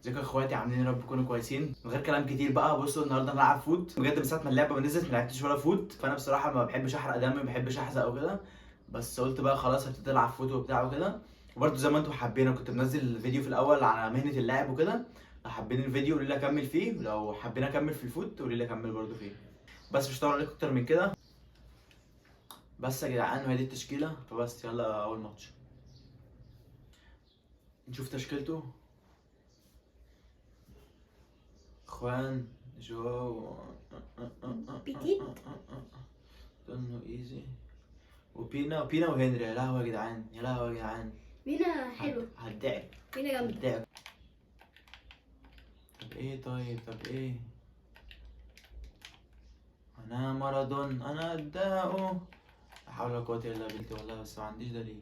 ازيكم يا اخواتي، عاملين يا رب تكونوا كويسين. من غير كلام كتير بقى، بصوا النهارده هنلعب فوت. بجد من ساعه ما اللعبه نزلت ما لعبتش ولا فوت، فانا بصراحه ما بحبش احرق دمي، ما بحبش احزق وكده. بس قلت بقى خلاص هبتدي العب فوت وبتاع وكده. وبرده زي ما انتم حابين، انا كنت منزل فيديو في الاول على مهنه اللعب وكده. لو حابين الفيديو قولوا لي اكمل فيه، ولو حابين اكمل في الفوت قولوا لي اكمل برده فيه. بس مش هطول عليكم اكتر من كده. بس يا جدعان وهي دي التشكيله، فبس يلا اول ماتش نشوف تشكيلته. خوان، جو، بيكيت. دونو ايزي، وبينا وهنري. يا لهوي يا جدعان، يا لهوي يا جدعان. بينا حلو. هدعك بينا جامدة. هدعك. طب ايه، طب ايه. انا مارادون، انا اداؤه. لا حول ولا قوة الا بالله والله، بس ما عنديش دليل.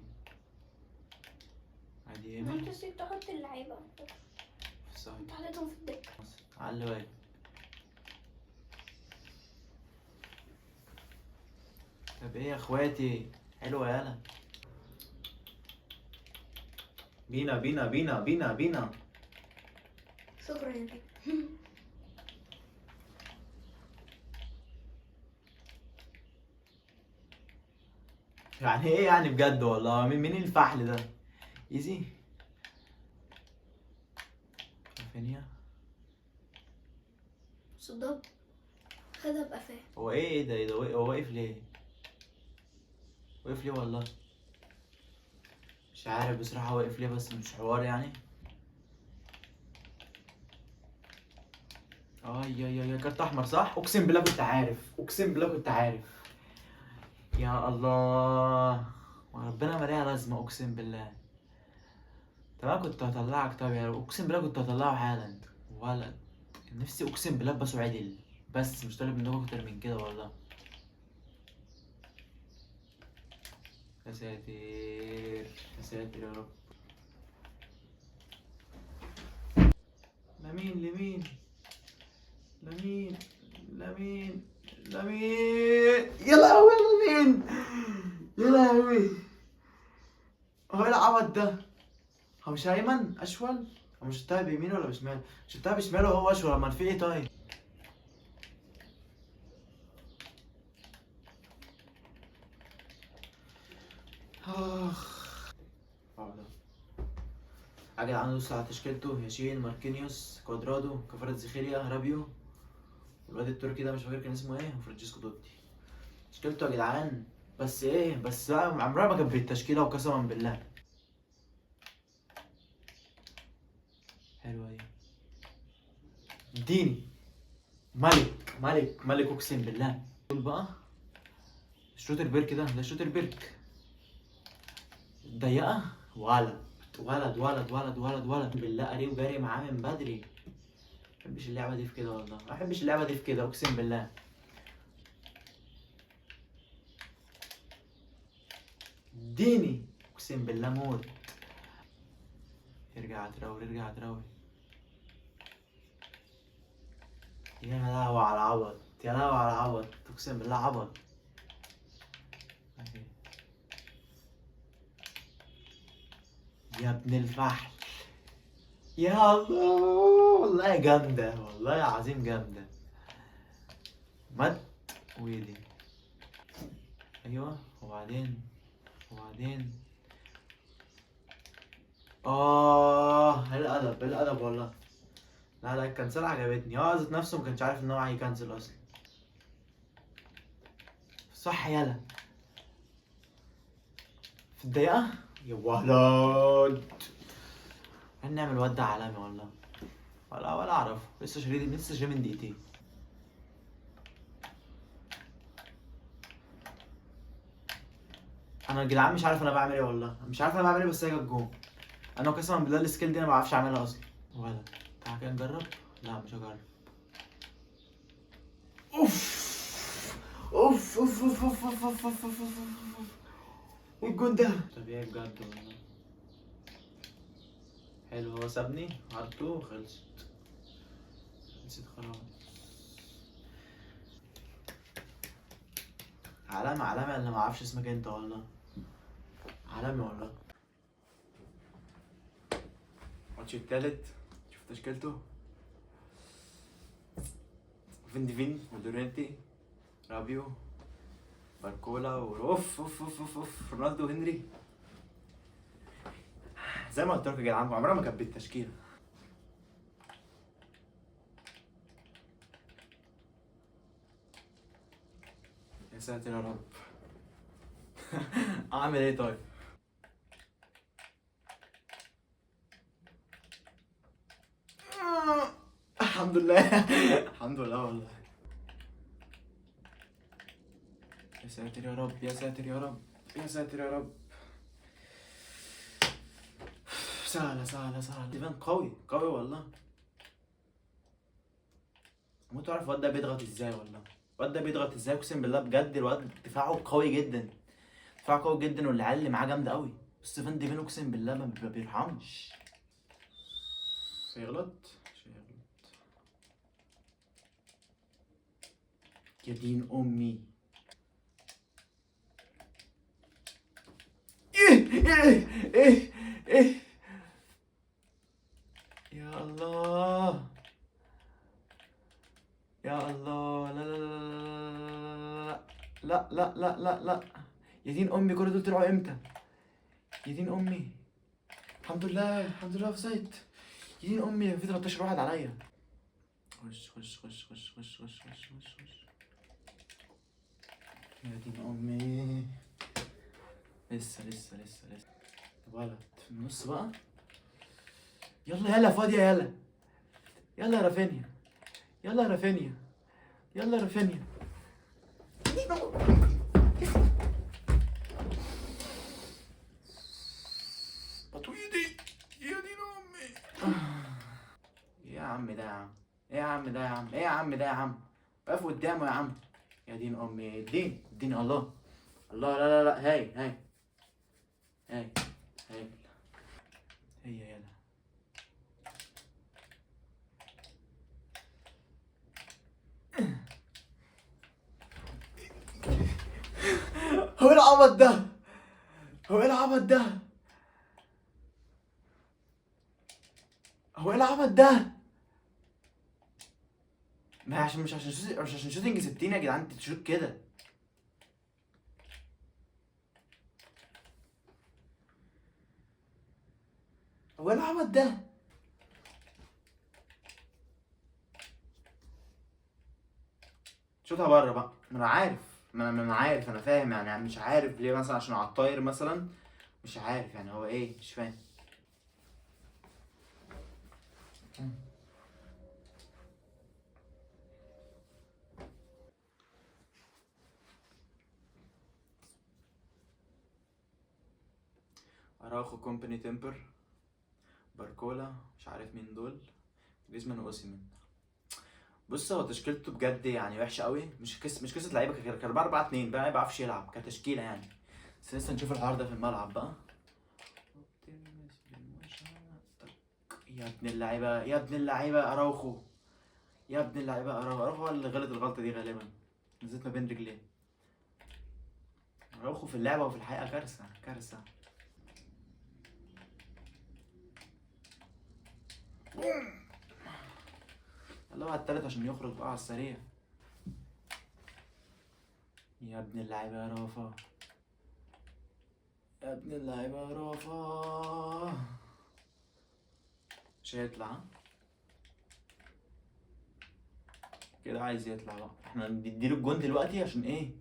عادي ما ايمي انت نسيت تحط اللعيبة، في الصحيح. انت حطيتهم في الدكة. على الواجب. طب ايه يا اخواتي، حلوة يالا. بينا. شكرا يا بيك. يعني ايه يعني بجد والله، مين الفحل ده؟ ايزي. رافينيا. صدام خدها بقفاه. هو ايه ده هو واقف ليه؟ واقف ليه والله؟ مش عارف بصراحة واقف ليه، بس مش حوار يعني. يا كارت احمر صح؟ اقسم بالله كنت عارف، اقسم بالله كنت عارف. يا الله، وربنا ما ليها لازمة اقسم بالله. تمام كنت هطلعك، طب يا اقسم بالله كنت هطلعه حالا. ولد نفسي اقسم بالله بس عدل، بس مش طالب منكم اكتر من كده والله. يا ساتر يا ساتر يا رب. لمين لمين لمين لمين لمين. يا لهوي لمين، يا لهوي. هو ايه العبط ده؟ هو مش ايمن اشول؟ هو مش شفتها بيمينه ولا بشماله؟ شفتها بشماله وهو اشول، امال في ايه طيب؟ اخ. يا جدعان ندوس على تشكيلته. ياشين، ماركينيوس، كوادرادو، كفاراتسخيليا، رابيو، والواد التركي ده مش فاكر كان اسمه ايه، وفرانشيسكو توتي. تشكيلته يا جدعان. بس ايه، بس لا عمرها ما كانت بالتشكيله وقسما بالله. حلوه دي. اديني. ملك اقسم بالله. دول بقى شروتر بيرك، ده شروتر بيرك. ضيقه. ولد بالله عليه، وجاري معاه من بدري. ما بحبش اللعبه دي في كده والله، ما بحبش اللعبه دي في كده اقسم بالله. اديني. اقسم بالله موت. ارجع تراول. يا لهوي على العبط، يا لهوي على العبط، اقسم بالله عبط. يا ابن الفحل. يا الله، والله جامدة، والله عظيم جامدة. مد ويدي. ايوه وبعدين ايه الادب، ايه الادب والله. لا الكنسل عجبتني، هو ذات نفسه ما كانش عارف ان هو هيكنسل اصلا. صح يلا. في الدقيقة. يا ولد. هنعمل ود عالمي والله. ولا اعرف، لسه شاريه من دقيقتين. انا يا جدعان مش عارف انا بعمل ايه والله، مش عارف انا بعمل ايه، بس هي جت جون. انا قسما بالله السكيل دي انا ما بعرفش اعملها اصلا. ولا تعالى كده نجرب. لا مش هجرب. اوف. ايه الجون ده؟ طبيعي بجد والله. حلو، هو سابني عرضته خلصت. نسيت خلاص. علامة اللي ما اعرفش اسمك انت والله. علامة والله. الماتش التالت. شوف تشكيلته فين ودورينتي، رابيو، باركولا، اوف اوف اوف اوف اوف رونالدو وهنري. زي ما قلت لكم يا جدعان عمرها ما كانت بالتشكيله. يا ساتر يا رب. اعمل ايه طيب؟ الحمد لله. الحمد لله والله. يا ساتر يا رب، يا ساتر يا رب، يا ساتر يا رب. سهلة سهلة سهلة. ديفان قوي قوي والله. هموت اعرف الواد ده بيضغط ازاي والله. الواد ده بيضغط ازاي اقسم بالله بجد. الواد دفاعه قوي جدا، دفاعه قوي جدا، والعيال اللي معاه جامدة قوي. بس فان ديفين اقسم بالله ما بيرحمش. مش هيغلط مش هيغلط. يا دين امي. ايه ايه يا الله يا الله. لا لا لا لا لا لا لا. يا دين امي كل دول طلعوا امتى؟ يا دين امي. الحمد لله الحمد لله في سايت. يا دين امي في 13 واحد عليا. خش خش خش خش خش خش خش خش خش. يا دين امي. لسه لسه لسه لسه. طب ولد في النص بقى. يلا يلا فاضية يلا. يلا يا رافينيا. يلا يا رافينيا. يلا يا رافينيا. بطويدي. يا دين امي. ايه يا عم ده يا عم؟ ايه يا عم ده يا عم؟ ايه يا عم ده يا عم؟ واقف قدامه يا عم. يا دين امي. الدين الله. الله. لا لا لا. هاي هاي هاي هاي. هي يلا. هو ايه العبط ده؟ هو ايه العبط ده؟ هو ايه العبط ده؟ ما عشان مش عشان شوتنج 60 يا جدعان تشوت كده. هو ايه العبط ده؟ شوتها بره بقى. ما انا عارف، ما انا عارف، انا فاهم يعني. مش عارف ليه مثلا عشان على الطاير مثلا. مش عارف يعني هو ايه، مش فاهم. اراوخو، كومباني، تمبر، باركولا، مش عارف مين دول، جريزمان واوسيمين. بص هو تشكيلته بجد يعني وحشه قوي. مش قصه لعيبه. كان 4-4-2 بقى، ما بيعرفش يلعب كتشكيله يعني. بس لسه نشوف الحوار ده في الملعب بقى. يا ابن اللعيبه يا ابن اللعيبه اراوخو. يا ابن اللعيبه اراوخو هو اللي غلط الغلطه دي غالبا. نزلت ما بين رجليه. اراوخو في اللعبه وفي الحقيقه كارثه كارثه. يلا بقى التالت عشان يخرج بقى على السريع. يا ابن اللعيبه يا رافا. يا ابن اللعيبه يا رافا. مش هيطلع كده. عايز يطلع بقى. احنا نديله الجون دلوقتي عشان ايه؟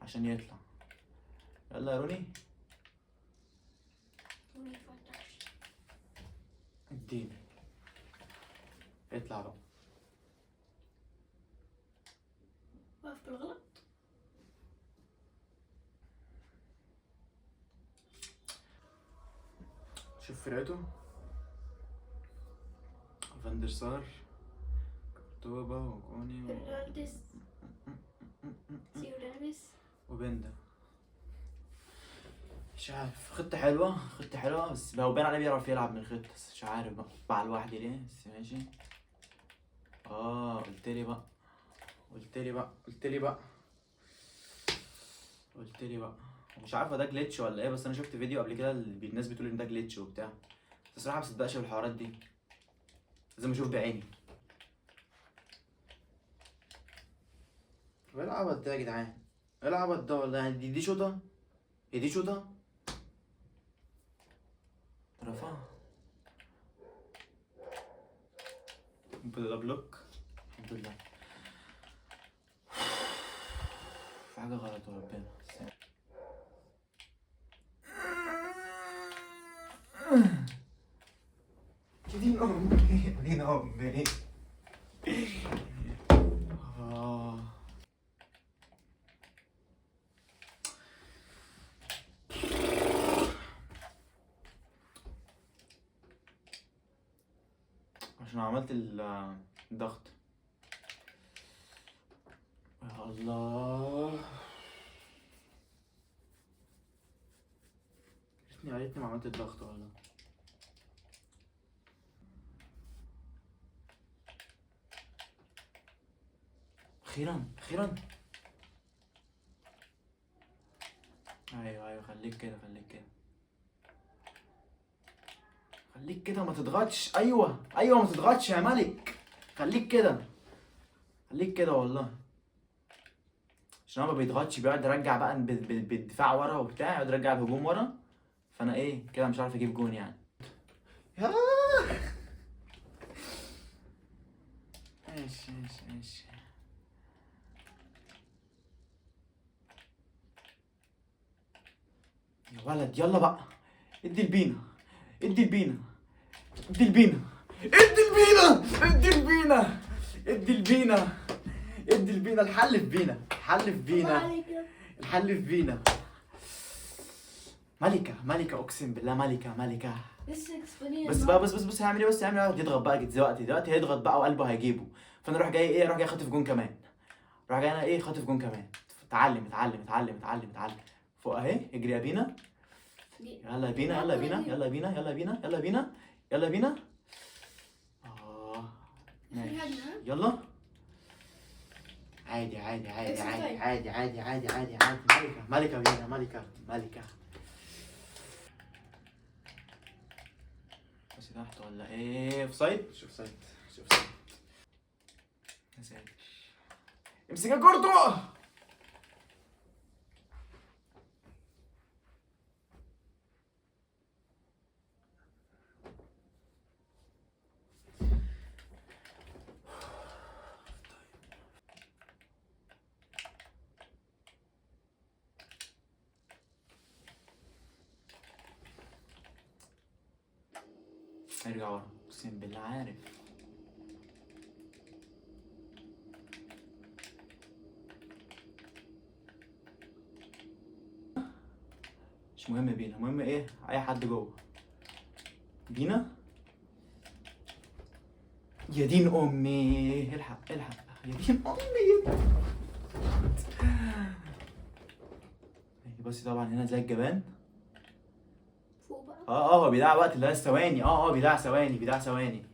عشان يطلع. يلا يا روني. اديني. اطلع بقى. واقف بالغلط. شوف فرقته. فاندر سار، كورتوا وكوني فرنانديز، سيودانيس، وبندا. مش عارف. خطة حلوة خطة حلوة، بس هو باين عليه بيعرف يلعب من الخطة. بس مش عارف بقى مع لوحدي ليه. بس ماشي. قلتلي بقى قلتلي بقى قلتلي بقى قلتلي بقى. مش عارف ده جليتش ولا ايه، بس انا شفت فيديو قبل كده الناس بتقول ان ده جليتش وبتاع. بس الصراحة مصدقش بالحوارات دي. لازم اشوف بعيني. ايه العبط ده يا جدعان؟ ايه العبط ده والله؟ يعني دي شوطة؟ هي دي شوطة؟ رفع بلوك. الحمد لله. في حاجة غلط وربنا. دين أمي دين أمي. عشان عملت الضغط. يا الله، يا ريتني ما عملت الضغط والله. اخيرا اخيرا. ايوه خليك كده خليك كده خليك كده ما تضغطش. ايوه ما تضغطش يا ملك. خليك كده خليك كده والله. عشان هو ما بيضغطش، بيقعد يرجع بقى بالدفاع ورا وبتاع، يقعد يرجع الهجوم ورا، فانا ايه كده مش عارف اجيب جون يعني. ماشي. يا ولد يلا بقى، ادي البينا ادي البينا ادي البينا ادي البينا ادي البينا ادي البينا ادي البينا. الحل في بينا، الحل في بينا، الحل في بينا. ملكة اقسم بالله، ملكة. بس بقى بص هيعمل ايه؟ بس هيعمل ايه؟ يضغط بقى دلوقتي هيضغط بقى وقلبه هيجيبه. فانا اروح جاي ايه؟ اروح جاي خاطف جون كمان. اروح جاي انا ايه؟ خاطف جون كمان. اتعلم فوق اهي. اجري يا بينا. يلا بينا. ماشي يلا. عادي. ملكة بينا، ملكة. بس تحت ولا ايه؟ اوف سايد. شوف سايد. يا ساتر. امسك الكورتو. ارجع ورا، اقسم بالله عارف. مش مهم بينا، المهم ايه؟ اي حد جوه. بينا. يا دين امي، الحق يا دين امي. بصي طبعا هنا زي الجبان. فوق بقى. هو بيضيع وقت اللي هي الثواني. بيضيع ثواني.